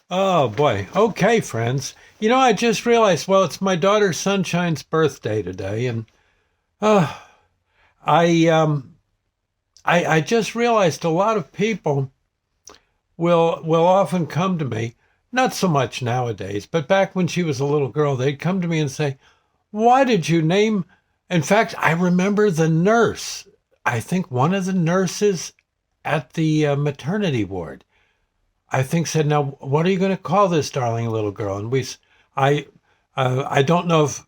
Oh boy. Okay, friends. I just realized, well, it's my daughter Sunshine's birthday today, and uh, I I just realized a lot of people will often come to me, not so much nowadays, but back when she was a little girl, they'd come to me and say, "Why did you name?" In fact, I remember the nurse. I think one of the nurses at the maternity ward, I think said, "Now, what are you going to call this darling little girl?" And I, I don't know if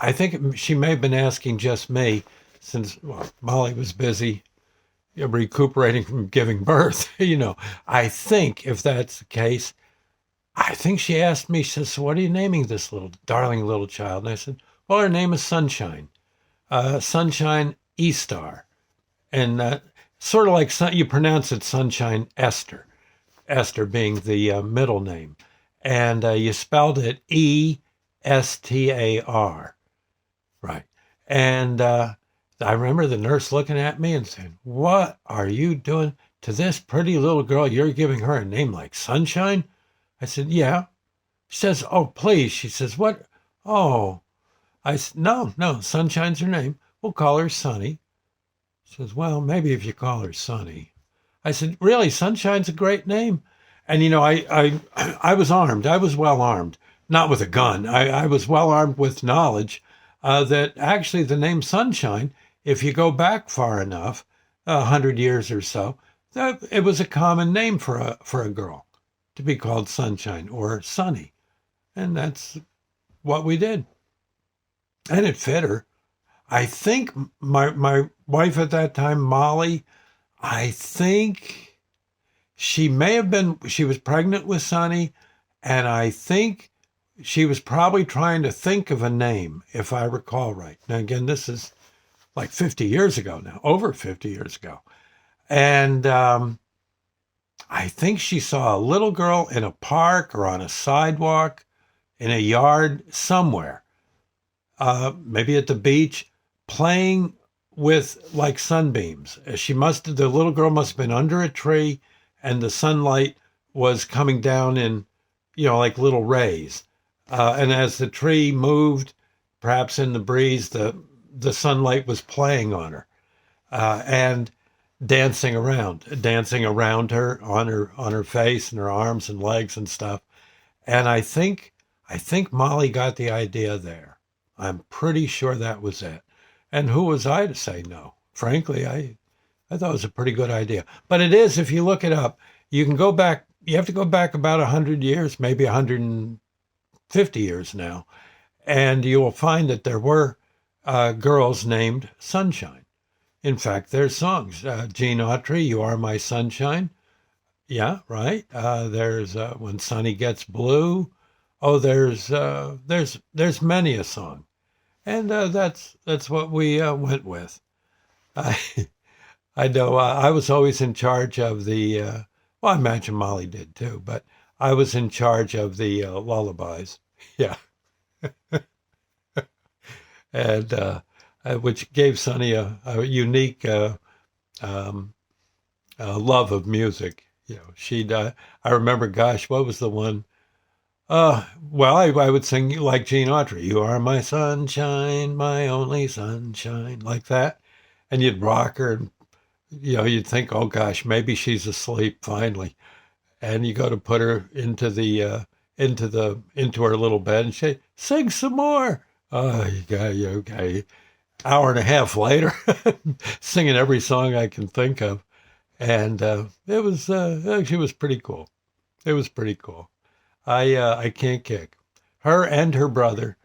I think she may have been asking just me, since well, Molly was busy recuperating from giving birth. I think if that's the case, I think she asked me. She says, "So what are you naming this little darling little child?" And I said, "Well, her name is Sunshine, Sunshine Estar, and sort of like you pronounce it Sunshine Esther." Esther being the middle name. And you spelled it Estar, right? And I remember the nurse looking at me and saying, "What are you doing to this pretty little girl? You're giving her a name like Sunshine?" I said, "Yeah." She says, "Oh, please." She says, "What? Oh." I said, "No, no, Sunshine's her name. We'll call her Sunny." She says, "Well, maybe if you call her Sunny." I said, "Really, Sunshine's a great name." And I was armed. I was well armed, not with a gun. I was well armed with knowledge that actually the name Sunshine, if you go back far enough, 100 years or so, that it was a common name for a girl to be called Sunshine or Sunny, and that's what we did, and it fit her. I think my wife at that time, Molly, I think she was pregnant with Sonny, and I think she was probably trying to think of a name, if I recall right. Now, again, this is like 50 years ago now, over 50 years ago. And I think she saw a little girl in a park or on a sidewalk, in a yard somewhere, maybe at the beach, playing with like sunbeams. The little girl must have been under a tree, and the sunlight was coming down in, like little rays. And as the tree moved, perhaps in the breeze, the sunlight was playing on her, and dancing around her on her face and her arms and legs and stuff. And I think Molly got the idea there. I'm pretty sure that was it. And who was I to say no? Frankly, I thought it was a pretty good idea. But it is, if you look it up, you can go back, you have to go back about 100 years, maybe 150 years now, and you will find that there were girls named Sunshine. In fact, there's songs. Gene Autry, "You Are My Sunshine." Yeah, right. There's "When Sunny Gets Blue." Oh, there's many a song, and that's what we went with. I I know I was always in charge of the. Well, I imagine Molly did too, but I was in charge of the lullabies. Yeah, and which gave Sonny a unique um, love of music. She'd. I remember, gosh, what was the one? Well, I would sing like Gene Autry, "You are my sunshine, my only sunshine," like that. And you'd rock her, and you'd think, "Oh gosh, maybe she's asleep finally." And you go to put her into her little bed, and she sing some more. Oh, okay. Hour and a half later, singing every song I can think of, and it was actually, it was pretty cool. It was pretty cool. I can't kick her and her brother.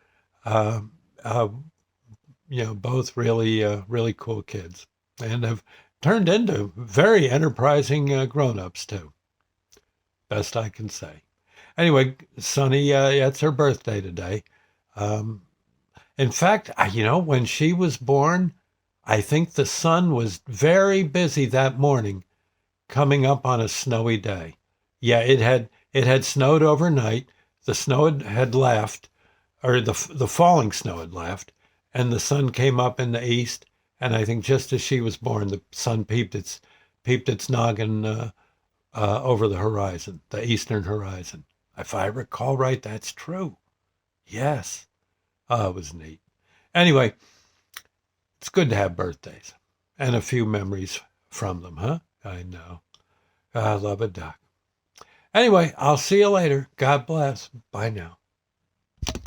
Uh, uh, both really cool kids, and have turned into very enterprising grown-ups too. Best I can say. Anyway, Sunny, yeah, it's her birthday today. Um, in fact, when she was born, I think the sun was very busy that morning, coming up on a snowy day. Yeah, it had snowed overnight. The snow had left, or the falling snow had left, and the sun came up in the east. And I think just as she was born, the sun peeped its noggin over the horizon, the eastern horizon. If I recall right, that's true. Yes. Oh, it was neat. Anyway, it's good to have birthdays and a few memories from them, huh? I know. I love a duck. Anyway, I'll see you later. God bless. Bye now.